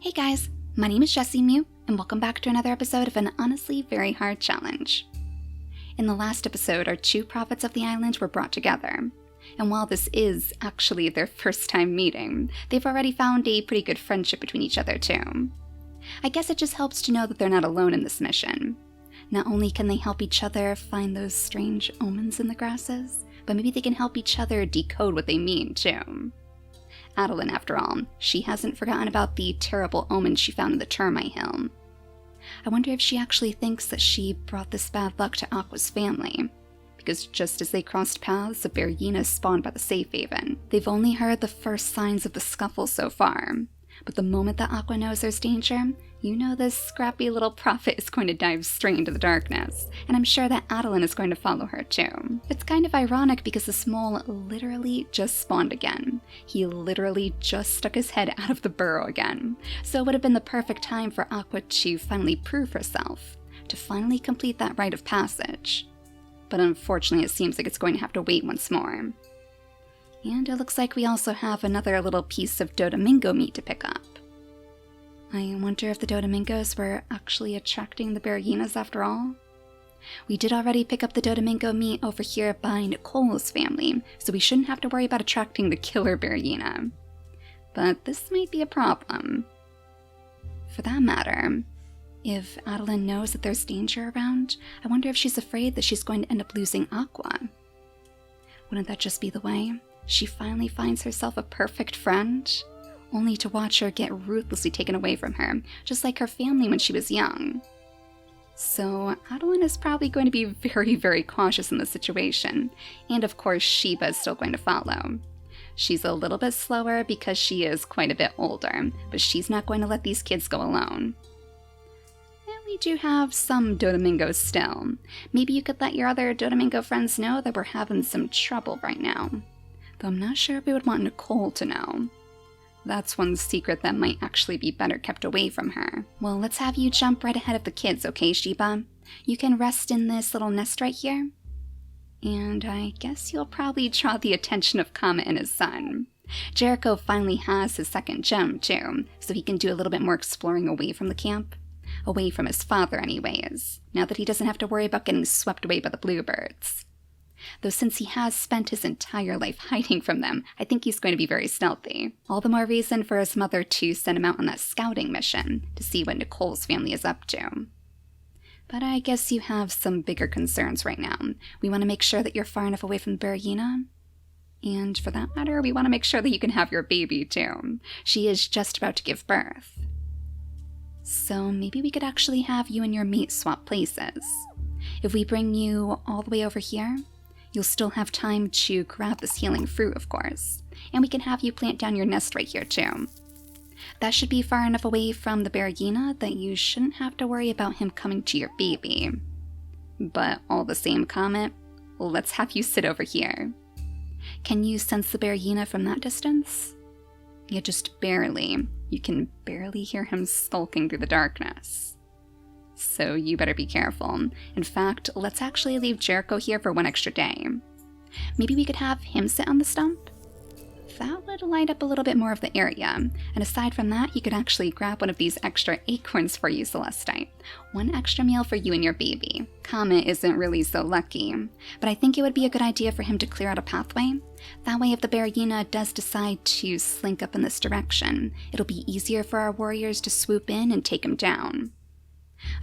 Hey guys, my name is JessiMew, and welcome back to another episode of an honestly very hard challenge. In the last episode, our two prophets of the island were brought together, and while this is actually their first time meeting, they've already found a pretty good friendship between each other too. I guess it just helps to know that they're not alone in this mission. Not only can they help each other find those strange omens in the grasses, but maybe they can help each other decode what they mean too. Adeline, after all, she hasn't forgotten about the terrible omens she found in the termite hill. I wonder if she actually thinks that she brought this bad luck to Aqua's family, because just as they crossed paths, a bearyena spawned by the safe haven. They've only heard the first signs of the scuffle so far, but the moment that Aqua knows there's danger, you know this scrappy little prophet is going to dive straight into the darkness, and I'm sure that Adeline is going to follow her too. It's kind of ironic because this mole literally just spawned again. He literally just stuck his head out of the burrow again, so it would have been the perfect time for Aqua to finally prove herself, to finally complete that rite of passage. But unfortunately it seems like it's going to have to wait once more. And it looks like we also have another little piece of Doflamingo meat to pick up. I wonder if the Doflamingos were actually attracting the bearyenas after all? We did already pick up the Doflamingo meat over here by Nickole's family, so we shouldn't have to worry about attracting the killer bearyena. But this might be a problem. For that matter, if Adeline knows that there's danger around, I wonder if she's afraid that she's going to end up losing Aqua. Wouldn't that just be the way? She finally finds herself a perfect friend, only to watch her get ruthlessly taken away from her, just like her family when she was young. So Adeline is probably going to be very, very cautious in this situation, and of course Sheba is still going to follow. She's a little bit slower because she is quite a bit older, but she's not going to let these kids go alone. And we do have some Doflamingos still. Maybe you could let your other Doflamingo friends know that we're having some trouble right now. Though I'm not sure if we would want Nickole to know. That's one secret that might actually be better kept away from her. Well, let's have you jump right ahead of the kids, okay, Sheba? You can rest in this little nest right here. And I guess you'll probably draw the attention of Comet and his son. Jericho finally has his second gem, too, so he can do a little bit more exploring away from the camp. Away from his father, anyways, now that he doesn't have to worry about getting swept away by the bluebirds. Though since he has spent his entire life hiding from them, I think he's going to be very stealthy. All the more reason for his mother to send him out on that scouting mission to see what Nickole's family is up to. But I guess you have some bigger concerns right now. We want to make sure that you're far enough away from the bearyena. And for that matter, we want to make sure that you can have your baby too. She is just about to give birth. So maybe we could actually have you and your mate swap places. If we bring you all the way over here, you'll still have time to grab this healing fruit, of course, and we can have you plant down your nest right here too. That should be far enough away from the bearyena that you shouldn't have to worry about him coming to your baby. But all the same, Comet, let's have you sit over here. Can you sense the bearyena from that distance? Yeah, just barely. You can barely hear him skulking through the darkness. So you better be careful. In fact, let's actually leave Jericho here for one extra day. Maybe we could have him sit on the stump? That would light up a little bit more of the area, and aside from that, he could actually grab one of these extra acorns for you, Celestite. One extra meal for you and your baby. Comet isn't really so lucky, but I think it would be a good idea for him to clear out a pathway. That way if the bearyena does decide to slink up in this direction, it'll be easier for our warriors to swoop in and take him down.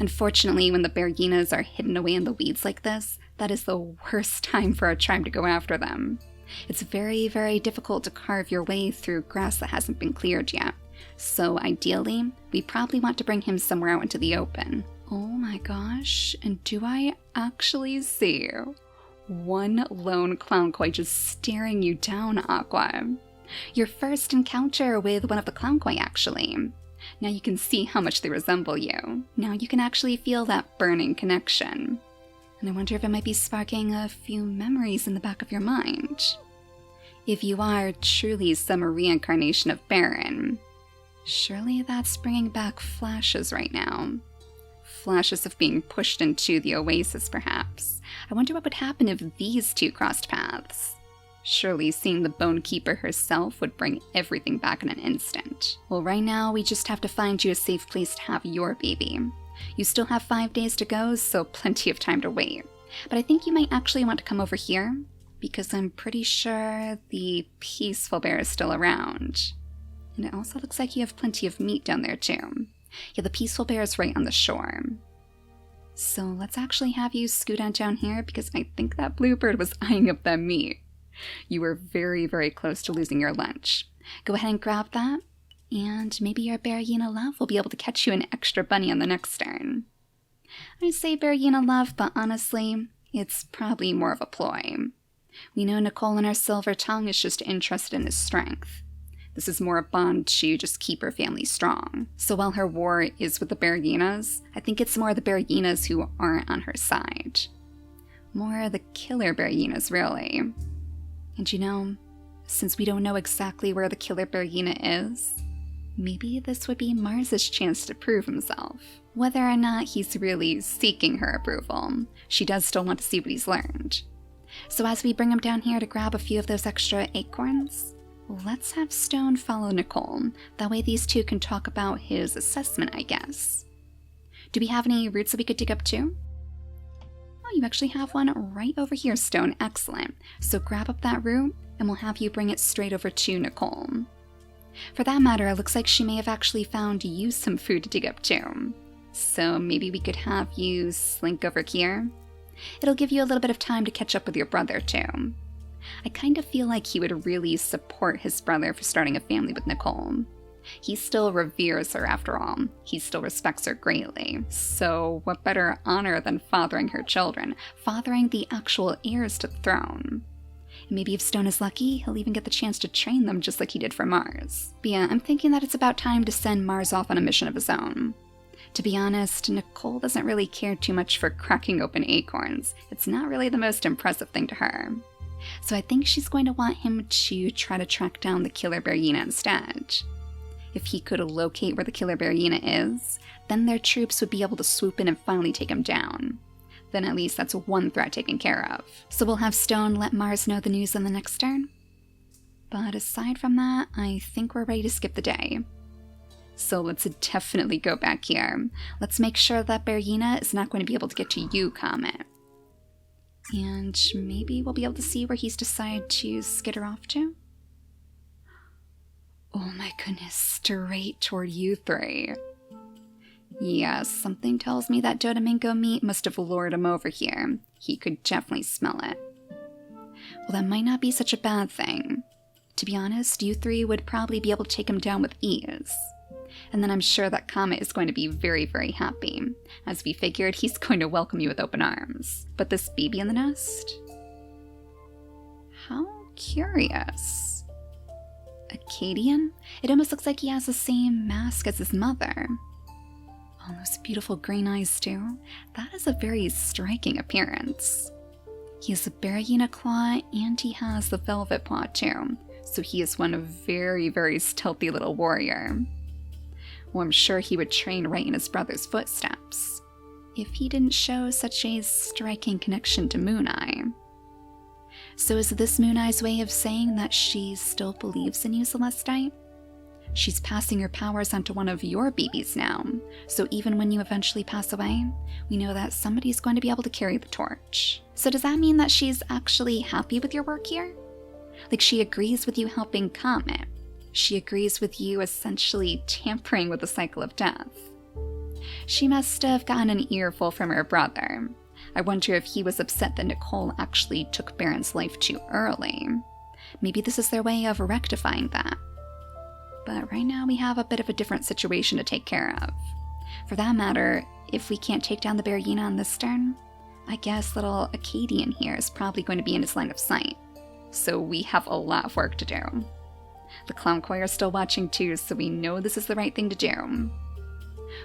Unfortunately, when the bearyenas are hidden away in the weeds like this, that is the worst time for our tribe to go after them. It's very, very difficult to carve your way through grass that hasn't been cleared yet. So ideally, we probably want to bring him somewhere out into the open. Oh my gosh, and do I actually see one lone clownkoi just staring you down, Aqua? Your first encounter with one of the clownkoi, actually. Now you can see how much they resemble you. Now you can actually feel that burning connection. And I wonder if it might be sparking a few memories in the back of your mind. If you are truly some reincarnation of Baron, surely that's bringing back flashes right now. Flashes of being pushed into the oasis, perhaps. I wonder what would happen if these two crossed paths. Surely seeing the Bone Keeper herself would bring everything back in an instant. Well, right now we just have to find you a safe place to have your baby. You still have 5 days to go, so plenty of time to wait. But I think you might actually want to come over here, because I'm pretty sure the Peaceful Bear is still around. And it also looks like you have plenty of meat down there too. Yeah, the Peaceful Bear is right on the shore. So let's actually have you scoot on down here, because I think that bluebird was eyeing up that meat. You were very, very close to losing your lunch. Go ahead and grab that, and maybe your bearyena love will be able to catch you an extra bunny on the next turn. I say bearyena love, but honestly, it's probably more of a ploy. We know Nickole and her silver tongue is just interested in his strength. This is more a bond to just keep her family strong. So while her war is with the beryenas, I think it's more the beryenas who aren't on her side. More the killer beryenas, really. And you know, since we don't know exactly where the killer beryena is, maybe this would be Mars's chance to prove himself. Whether or not he's really seeking her approval, she does still want to see what he's learned. So as we bring him down here to grab a few of those extra acorns, let's have Stone follow Nickole. That way these two can talk about his assessment, I guess. Do we have any roots that we could dig up too? Oh, you actually have one right over here, Stone. Excellent. So grab up that root, and we'll have you bring it straight over to Nickole. For that matter, it looks like she may have actually found you some food to dig up too. So maybe we could have you slink over here. It'll give you a little bit of time to catch up with your brother too. I kind of feel like he would really support his brother for starting a family with Nickole. He still reveres her after all. He still respects her greatly. So what better honor than fathering her children, fathering the actual heirs to the throne. And maybe if Stone is lucky, he'll even get the chance to train them just like he did for Mars. But yeah, I'm thinking that it's about time to send Mars off on a mission of his own. To be honest, Nickole doesn't really care too much for cracking open acorns. It's not really the most impressive thing to her. So I think she's going to want him to try to track down the killer beryena instead. If he could locate where the killer beryena is, then their troops would be able to swoop in and finally take him down. Then at least that's one threat taken care of. So we'll have Stone let Mars know the news on the next turn. But aside from that, I think we're ready to skip the day. So let's definitely go back here. Let's make sure that beryena is not going to be able to get to you, Comet. And maybe we'll be able to see where he's decided to skitter off to. Oh my goodness, straight toward you three. Yes, something tells me that Dodomingo meat must have lured him over here. He could definitely smell it. Well, that might not be such a bad thing. To be honest, you three would probably be able to take him down with ease. And then I'm sure that Comet is going to be very, very happy. As we figured, he's going to welcome you with open arms. But this baby in the nest? How curious. Acadian? It almost looks like he has the same mask as his mother. Oh, those beautiful green eyes too. That is a very striking appearance. He has a beryena claw and he has the velvet paw too. So he is one very, very stealthy little warrior. Well, I'm sure he would train right in his brother's footsteps, if he didn't show such a striking connection to Moon Eye. So is this Moon Eye's way of saying that she still believes in you, Celestite? She's passing her powers onto one of your babies now, so even when you eventually pass away, we know that somebody's going to be able to carry the torch. So does that mean that she's actually happy with your work here? Like she agrees with you helping Comet. She agrees with you essentially tampering with the cycle of death. She must have gotten an earful from her brother. I wonder if he was upset that Nickole actually took Baron's life too early. Maybe this is their way of rectifying that. But right now we have a bit of a different situation to take care of. For that matter, if we can't take down the beryena on this turn, I guess little Acadian here is probably going to be in his line of sight. So we have a lot of work to do. The clown choir is still watching too, so we know this is the right thing to do.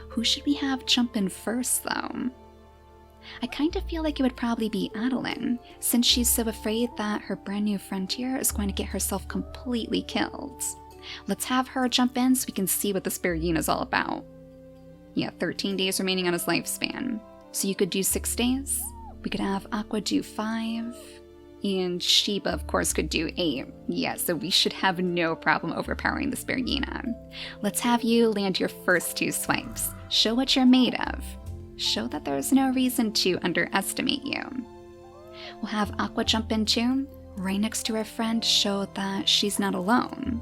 Who should we have jump in first, though? I kind of feel like it would probably be Adeline, since she's so afraid that her brand new frontier is going to get herself completely killed. Let's have her jump in so we can see what this beryena is all about. Yeah, 13 days remaining on his lifespan. So you could do 6 days. We could have Aqua do 5. And Sheba, of course, could do 8. Yeah, so we should have no problem overpowering this bearyena. Let's have you land your first 2 swipes. Show what you're made of. Show that there's no reason to underestimate you. We'll have Aqua jump in too, right next to her friend, show that she's not alone.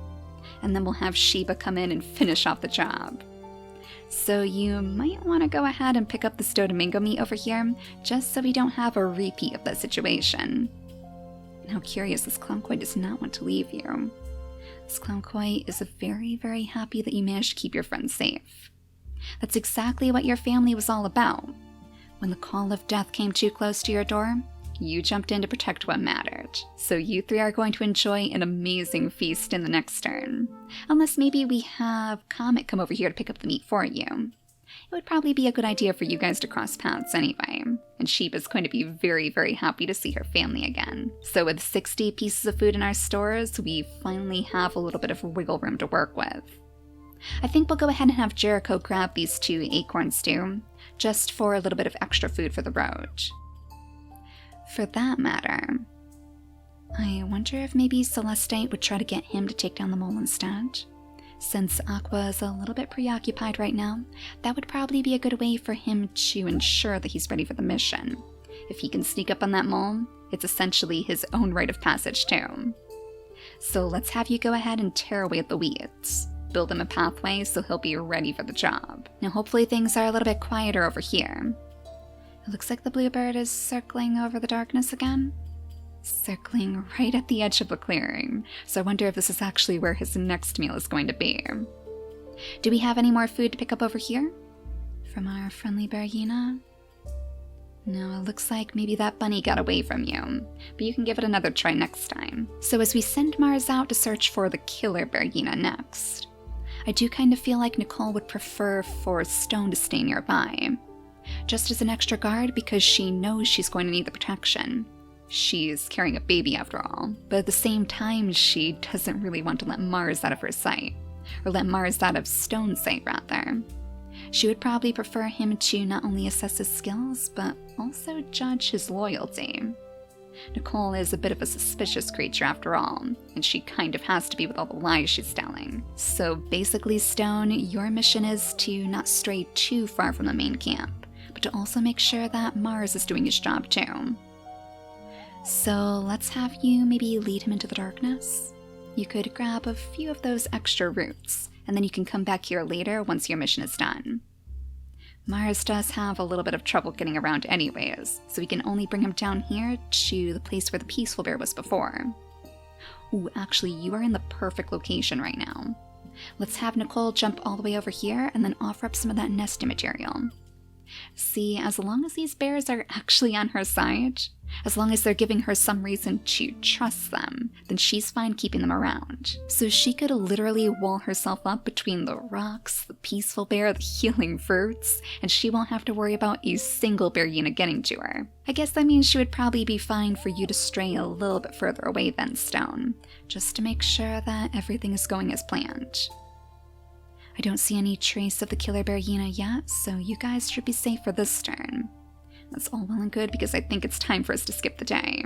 And then we'll have Sheba come in and finish off the job. So you might want to go ahead and pick up the Dodomingo meat over here, just so we don't have a repeat of that situation. And how curious, this Clowncoy does not want to leave you. This Clowncoy is very, very happy that you managed to keep your friends safe. That's exactly what your family was all about. When the call of death came too close to your door, you jumped in to protect what mattered. So you 3 are going to enjoy an amazing feast in the next turn. Unless maybe we have Comet come over here to pick up the meat for you. It would probably be a good idea for you guys to cross paths anyway. And Sheba's going to be very, very happy to see her family again. So with 60 pieces of food in our stores, we finally have a little bit of wiggle room to work with. I think we'll go ahead and have Jericho grab these 2 acorns too, just for a little bit of extra food for the road. For that matter, I wonder if maybe Celestite would try to get him to take down the mole instead. Since Aqua is a little bit preoccupied right now, that would probably be a good way for him to ensure that he's ready for the mission. If he can sneak up on that mole, it's essentially his own rite of passage too. So let's have you go ahead and tear away at the weeds. Build him a pathway so he'll be ready for the job. Now hopefully things are a little bit quieter over here. It looks like the bluebird is circling over the darkness again. Circling right at the edge of the clearing, so I wonder if this is actually where his next meal is going to be. Do we have any more food to pick up over here? From our friendly bearyena? No, it looks like maybe that bunny got away from you, but you can give it another try next time. So as we send Mars out to search for the killer bearyena next, I do kind of feel like Nickole would prefer for Stone to stay nearby. Just as an extra guard because she knows she's going to need the protection. She's carrying a baby after all, but at the same time she doesn't really want to let Mars out of her sight. Or let Mars out of Stone's sight, rather. She would probably prefer him to not only assess his skills, but also judge his loyalty. Nickole is a bit of a suspicious creature after all, and she kind of has to be with all the lies she's telling. So basically, Stone, your mission is to not stray too far from the main camp, but to also make sure that Mars is doing his job too. So let's have you maybe lead him into the darkness. You could grab a few of those extra roots, and then you can come back here later once your mission is done. Mars does have a little bit of trouble getting around anyways, so we can only bring him down here to the place where the peaceful bear was before. Ooh, actually, you are in the perfect location right now. Let's have Nickole jump all the way over here and then offer up some of that nesting material. See, as long as these bears are actually on her side, as long as they're giving her some reason to trust them, then she's fine keeping them around. So she could literally wall herself up between the rocks, the peaceful bear, the healing fruits, and she won't have to worry about a single bearyena getting to her. I guess that means she would probably be fine for you to stray a little bit further away than Stone, just to make sure that everything is going as planned. I don't see any trace of the killer bearyena yet, so you guys should be safe for this turn. That's all well and good because I think it's time for us to skip the day.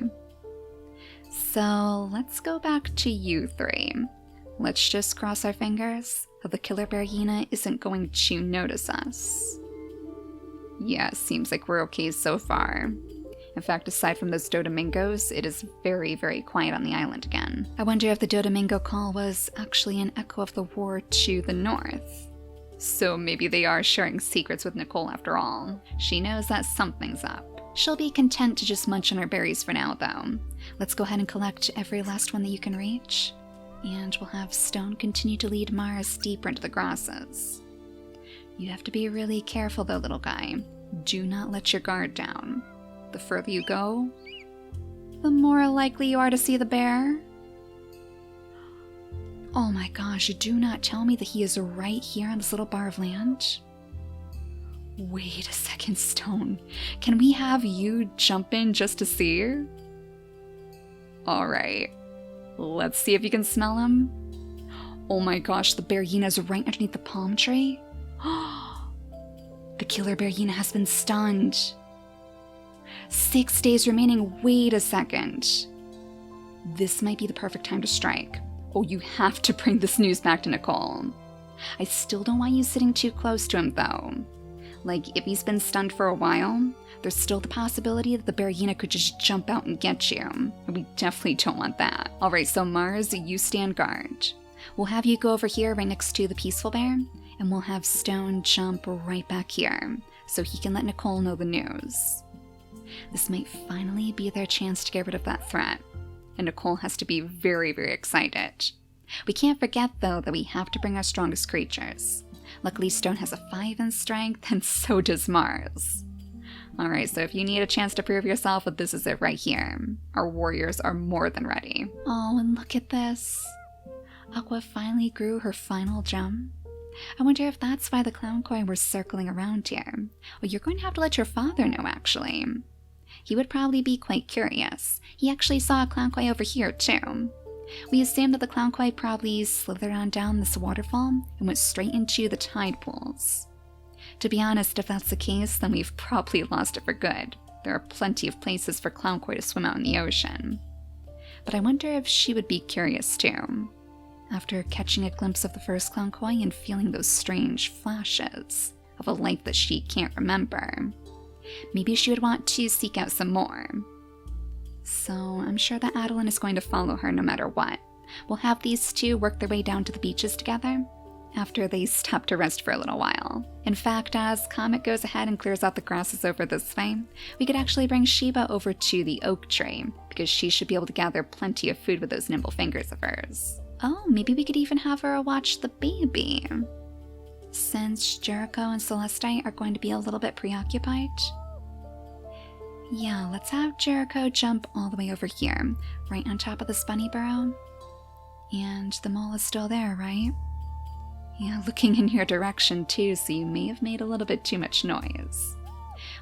So let's go back to you 3. Let's just cross our fingers that the killer bearyena isn't going to notice us. Yeah, seems like we're okay so far. In fact, aside from those Dodomingos, it is very, very quiet on the island again. I wonder if the Dodomingo call was actually an echo of the war to the north. So maybe they are sharing secrets with Nickole after all. She knows that something's up. She'll be content to just munch on her berries for now, though. Let's go ahead and collect every last one that you can reach. And we'll have Stone continue to lead Mars deeper into the grasses. You have to be really careful though, little guy. Do not let your guard down. The further you go, the more likely you are to see the bear. Oh my gosh, do not tell me that he is right here on this little bar of land. Wait a second, Stone. Can we have you jump in just to see? Alright, let's see if you can smell him. Oh my gosh, the bearyena is right underneath the palm tree. The killer bearyena has been stunned. 6 days remaining. Wait a second. This might be the perfect time to strike. Oh, you have to bring this news back to Nickole. I still don't want you sitting too close to him, though. Like, if he's been stunned for a while, there's still the possibility that the bearyena could just jump out and get you. And we definitely don't want that. Alright, so Mars, you stand guard. We'll have you go over here right next to the peaceful bear, and we'll have Stone jump right back here, so he can let Nickole know the news. This might finally be their chance to get rid of that threat, and Nickole has to be very, very excited. We can't forget, though, that we have to bring our strongest creatures. Luckily, Stone has a 5 in strength, and so does Mars. Alright, so if you need a chance to prove yourself, this is it right here. Our warriors are more than ready. Oh, and look at this. Aqua finally grew her final gem. I wonder if that's why the clown koi were circling around here. Well, you're going to have to let your father know, actually. He would probably be quite curious. He actually saw a clown koi over here, too. We assume that the clown koi probably slithered on down this waterfall and went straight into the tide pools. To be honest, if that's the case, then we've probably lost it for good. There are plenty of places for clown koi to swim out in the ocean. But I wonder if she would be curious, too. After catching a glimpse of the first clown koi and feeling those strange flashes of a life that she can't remember, maybe she would want to seek out some more. So I'm sure that Adeline is going to follow her no matter what. We'll have these two work their way down to the beaches together after they stop to rest for a little while. In fact, as Comet goes ahead and clears out the grasses over this way, we could actually bring Sheba over to the oak tree, because she should be able to gather plenty of food with those nimble fingers of hers. Oh, maybe we could even have her watch the baby, since Jericho and Celestite are going to be a little bit preoccupied. Yeah, let's have Jericho jump all the way over here, right on top of this bunny burrow. And the mole is still there, right? Yeah, looking in your direction too, so you may have made a little bit too much noise.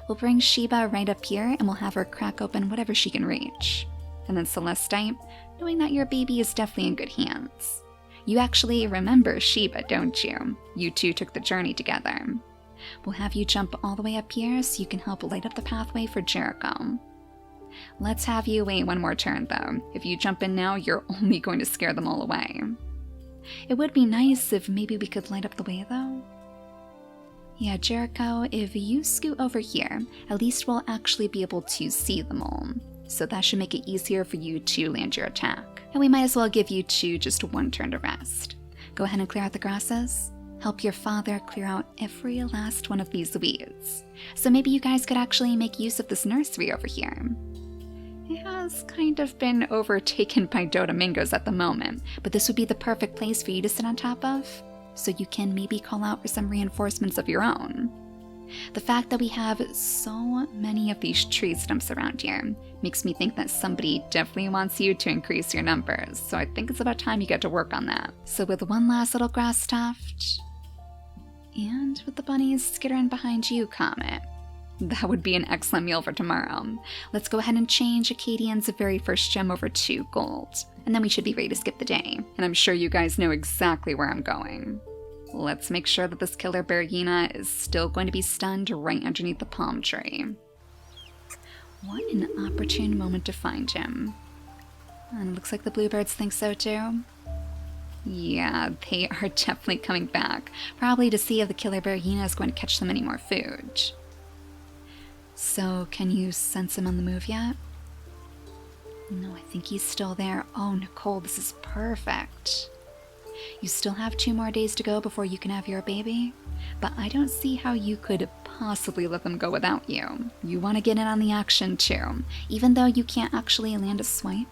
We'll bring Sheba right up here and we'll have her crack open whatever she can reach. And then Celestite, knowing that your baby is definitely in good hands. You actually remember Sheba, don't you? You two took the journey together. We'll have you jump all the way up here so you can help light up the pathway for Jericho. Let's have you wait one more turn, though. If you jump in now, you're only going to scare them all away. It would be nice if maybe we could light up the way, though. Yeah, Jericho, if you scoot over here, at least we'll actually be able to see them all. So that should make it easier for you to land your attack. And we might as well give you two just one turn to rest. Go ahead and clear out the grasses. Help your father clear out every last one of these weeds. So maybe you guys could actually make use of this nursery over here. It has kind of been overtaken by Dodomingos at the moment, but this would be the perfect place for you to sit on top of, so you can maybe call out for some reinforcements of your own. The fact that we have so many of these tree stumps around here makes me think that somebody definitely wants you to increase your numbers, so I think it's about time you get to work on that. So with one last little grass tuft, and with the bunnies skittering behind you, Comet, that would be an excellent meal for tomorrow. Let's go ahead and change Acadian's very first gem over to gold, and then we should be ready to skip the day. And I'm sure you guys know exactly where I'm going. Let's make sure that this killer bearyena is still going to be stunned right underneath the palm tree. What an opportune moment to find him. And it looks like the bluebirds think so too. Yeah, they are definitely coming back, probably to see if the killer bearyena is going to catch them any more food. So, can you sense him on the move yet? No, I think he's still there. Oh, Nickole, this is perfect. You still have 2 more days to go before you can have your baby, but I don't see how you could possibly let them go without you. You want to get in on the action too. Even though you can't actually land a swipe,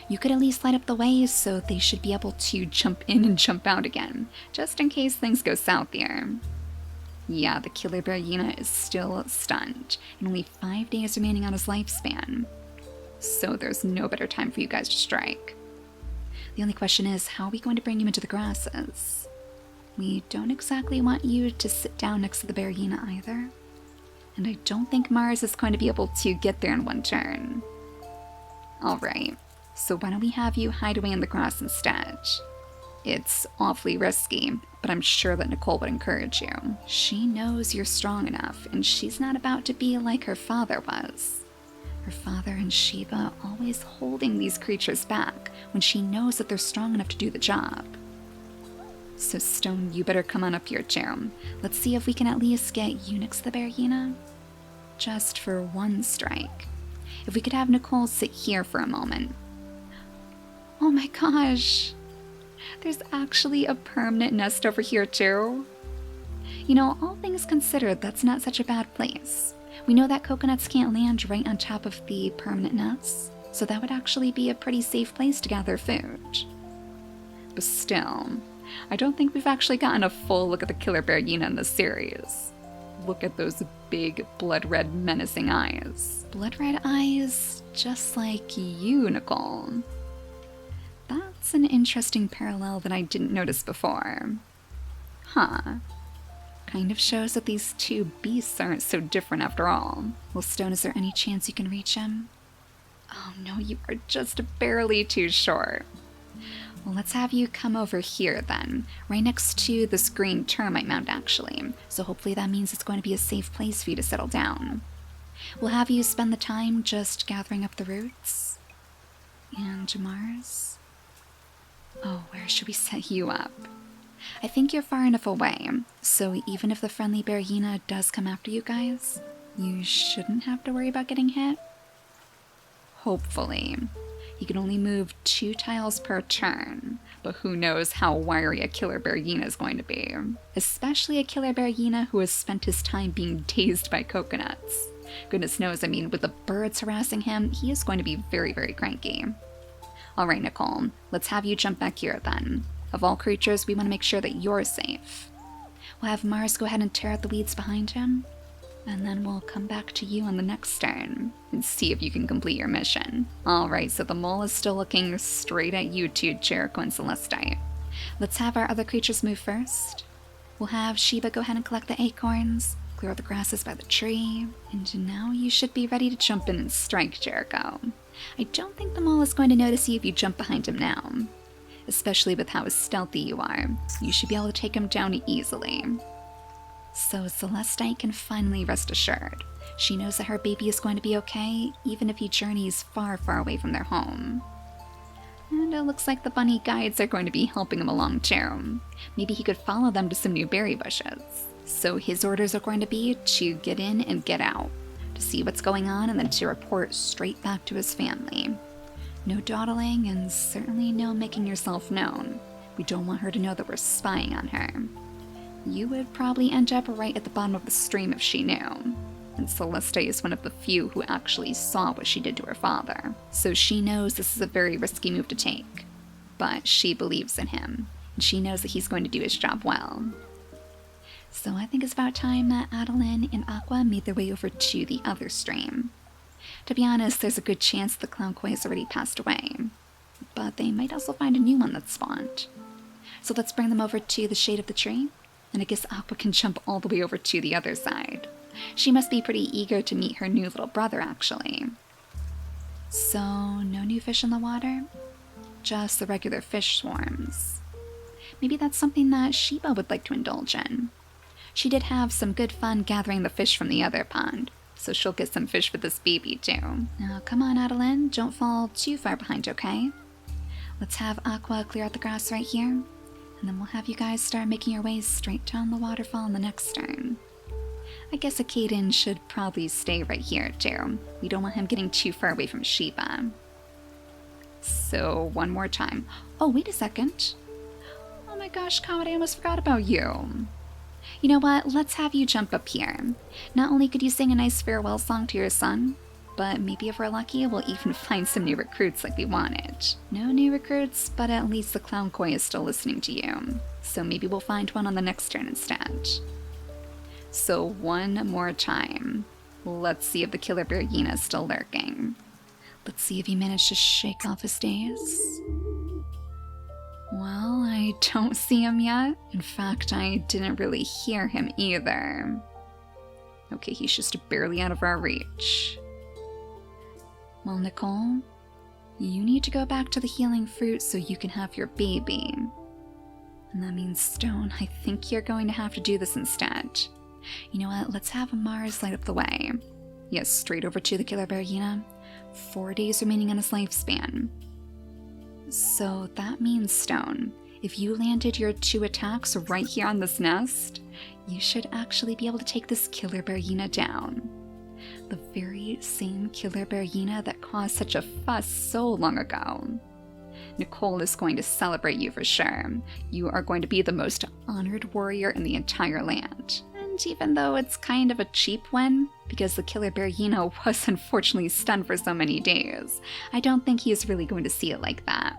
you could at least light up the way so they should be able to jump in and jump out again, just in case things go south here. Yeah, the killer bearyena is still stunned, and only 5 days remaining on his lifespan. So there's no better time for you guys to strike. The only question is, how are we going to bring him into the grasses? We don't exactly want you to sit down next to the bearyena either. And I don't think Mars is going to be able to get there in one turn. Alright, so why don't we have you hide away in the grass instead? It's awfully risky, but I'm sure that Nickole would encourage you. She knows you're strong enough, and she's not about to be like her father was. Her father and Shiva always holding these creatures back when she knows that they're strong enough to do the job. So Stone, you better come on up here, too. Let's see if we can at least get you next to the bearyena. Just for one strike. If we could have Nickole sit here for a moment. Oh my gosh! There's actually a permanent nest over here, too. You know, all things considered, that's not such a bad place. We know that coconuts can't land right on top of the permanent nests, so that would actually be a pretty safe place to gather food. But still, I don't think we've actually gotten a full look at the killer bearyena in this series. Look at those big, blood-red, menacing eyes. Blood-red eyes, just like you, Nickole. That's an interesting parallel that I didn't notice before. Huh. Kind of shows that these two beasts aren't so different after all. Well, Stone, is there any chance you can reach him? Oh no, you are just barely too short. Well, let's have you come over here then, right next to this green termite mound actually, so hopefully that means it's going to be a safe place for you to settle down. We'll have you spend the time just gathering up the roots. And Mars? Oh, where should we set you up? I think you're far enough away, so even if the friendly bearyena does come after you guys, you shouldn't have to worry about getting hit. Hopefully. He can only move 2 tiles per turn, but who knows how wiry a killer bearyena is going to be. Especially a killer bearyena who has spent his time being dazed by coconuts. Goodness knows, I mean, with the birds harassing him, he is going to be very, very cranky. Alright, Nickole, let's have you jump back here then. Of all creatures, we want to make sure that you're safe. We'll have Mars go ahead and tear out the weeds behind him, and then we'll come back to you on the next turn and see if you can complete your mission. Alright, so the mole is still looking straight at you two, Jericho and Celestite. Let's have our other creatures move first. We'll have Shiva go ahead and collect the acorns, clear out the grasses by the tree, and now you should be ready to jump in and strike, Jericho. I don't think the mole is going to notice you if you jump behind him now. Especially with how stealthy you are. You should be able to take him down easily. So Celestite can finally rest assured. She knows that her baby is going to be okay, even if he journeys far, far away from their home. And it looks like the bunny guides are going to be helping him along too. Maybe he could follow them to some new berry bushes. So his orders are going to be to get in and get out, to see what's going on and then to report straight back to his family. No dawdling, and certainly no making yourself known. We don't want her to know that we're spying on her. You would probably end up right at the bottom of the stream if she knew. And Celeste is one of the few who actually saw what she did to her father. So she knows this is a very risky move to take. But she believes in him, and she knows that he's going to do his job well. So I think it's about time that Adeline and Aqua made their way over to the other stream. To be honest, there's a good chance the clown koi has already passed away, but they might also find a new one that spawned. So let's bring them over to the shade of the tree, and I guess Aqua can jump all the way over to the other side. She must be pretty eager to meet her new little brother, actually. So, no new fish in the water? Just the regular fish swarms. Maybe that's something that Shiva would like to indulge in. She did have some good fun gathering the fish from the other pond, so she'll get some fish for this baby too. Now come on, Adeline, don't fall too far behind, okay? Let's have Aqua clear out the grass right here, and then we'll have you guys start making your way straight down the waterfall in the next turn. I guess Akaden should probably stay right here too. We don't want him getting too far away from Shiva. So one more time. Oh, wait a second. Oh my gosh, Comedy, I almost forgot about you. You know what, let's have you jump up here. Not only could you sing a nice farewell song to your son, but maybe if we're lucky, we'll even find some new recruits like we wanted. No new recruits, but at least the clown koi is still listening to you. So maybe we'll find one on the next turn instead. So one more time. Let's see if the killer bearyena is still lurking. Let's see if he managed to shake off his daze. Well, I don't see him yet. In fact, I didn't really hear him either. Okay, he's just barely out of our reach. Well, Nickole, you need to go back to the healing fruit so you can have your baby. And that means, Stone, I think you're going to have to do this instead. You know what, let's have Mars light up the way. Yes, straight over to the killer bearyena. 4 days remaining on his lifespan. So that means, Stone, if you landed your 2 attacks right here on this nest, you should actually be able to take this killer bearyena down. The very same killer bearyena that caused such a fuss so long ago. Nickole is going to celebrate you for sure. You are going to be the most honored warrior in the entire land. And even though it's kind of a cheap win, because the killer bearyena was unfortunately stunned for so many days, I don't think he is really going to see it like that.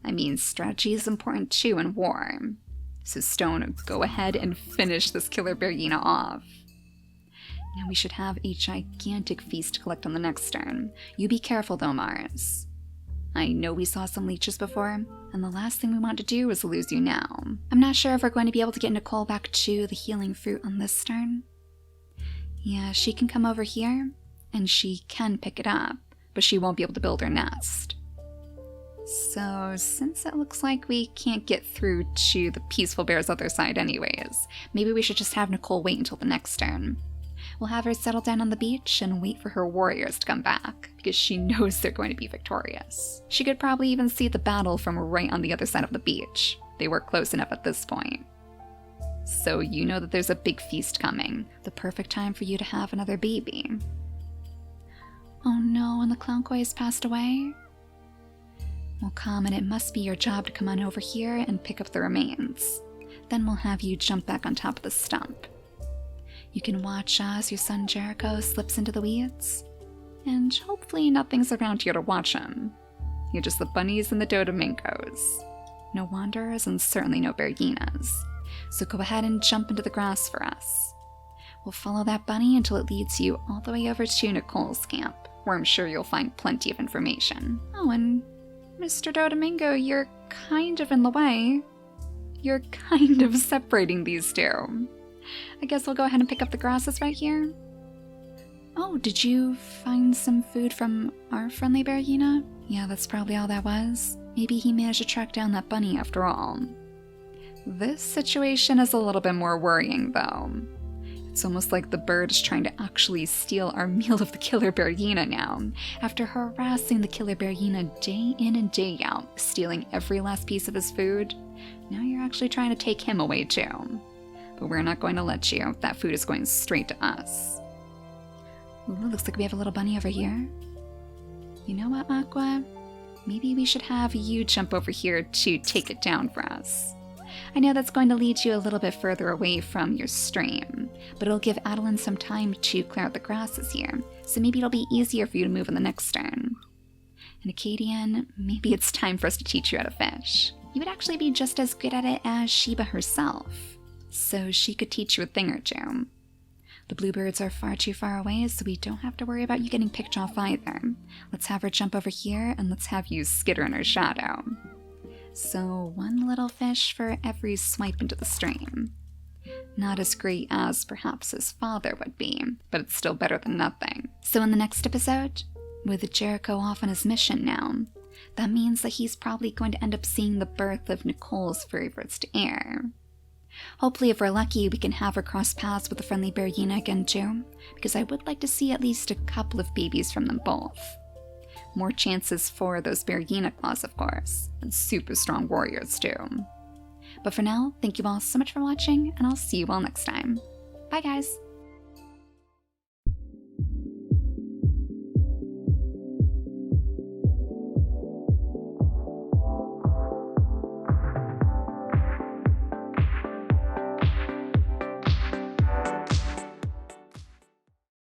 I mean, strategy is important too in war. So Stone, go ahead and finish this killer bearyena off. Now we should have a gigantic feast to collect on the next turn. You be careful though, Mars. I know we saw some leeches before, and the last thing we want to do is lose you now. I'm not sure if we're going to be able to get Nickole back to the healing fruit on this turn. Yeah, she can come over here, and she can pick it up, but she won't be able to build her nest. So, since it looks like we can't get through to the peaceful bear's other side anyways, maybe we should just have Nickole wait until the next turn. We'll have her settle down on the beach and wait for her warriors to come back, because she knows they're going to be victorious. She could probably even see the battle from right on the other side of the beach. They were close enough at this point. So you know that there's a big feast coming, the perfect time for you to have another baby. Oh no, and the clown-koi has passed away? Well, come, and it must be your job to come on over here and pick up the remains. Then we'll have you jump back on top of the stump. You can watch as your son Jericho slips into the weeds, and hopefully nothing's around here to watch him. You're just the bunnies and the dodomingos. No wanderers and certainly no bearyenas. So go ahead and jump into the grass for us. We'll follow that bunny until it leads you all the way over to Nickole's camp, where I'm sure you'll find plenty of information. Oh, and Mr. Dodomingo, you're kind of in the way. You're kind of separating these two. I guess we'll go ahead and pick up the grasses right here. Oh, did you find some food from our friendly bearyena? Yeah, that's probably all that was. Maybe he managed to track down that bunny after all. This situation is a little bit more worrying, though. It's almost like the bird is trying to actually steal our meal of the killer bearyena now, after harassing the killer bearyena day in and day out, stealing every last piece of his food. Now you're actually trying to take him away too. But we're not going to let you. That food is going straight to us. Ooh, looks like we have a little bunny over here. You know what, Aqua? Maybe we should have you jump over here to take it down for us. I know that's going to lead you a little bit further away from your stream, but it'll give Adeline some time to clear out the grasses here, so maybe it'll be easier for you to move in the next turn. And Acadian, maybe it's time for us to teach you how to fish. You would actually be just as good at it as Sheba herself, so she could teach you a thing or two. The bluebirds are far too far away, so we don't have to worry about you getting picked off either. Let's have her jump over here, and let's have you skitter in her shadow. So 1 little fish for every swipe into the stream. Not as great as perhaps his father would be, but it's still better than nothing. So in the next episode, with Jericho off on his mission now, that means that he's probably going to end up seeing the birth of Nickole's very first heir. Hopefully, if we're lucky, we can have her cross paths with the friendly bearyena again too, because I would like to see at least a couple of babies from them both. More chances for those bearyena claws, of course, and super strong warriors too. But for now, thank you all so much for watching, and I'll see you all next time. Bye guys!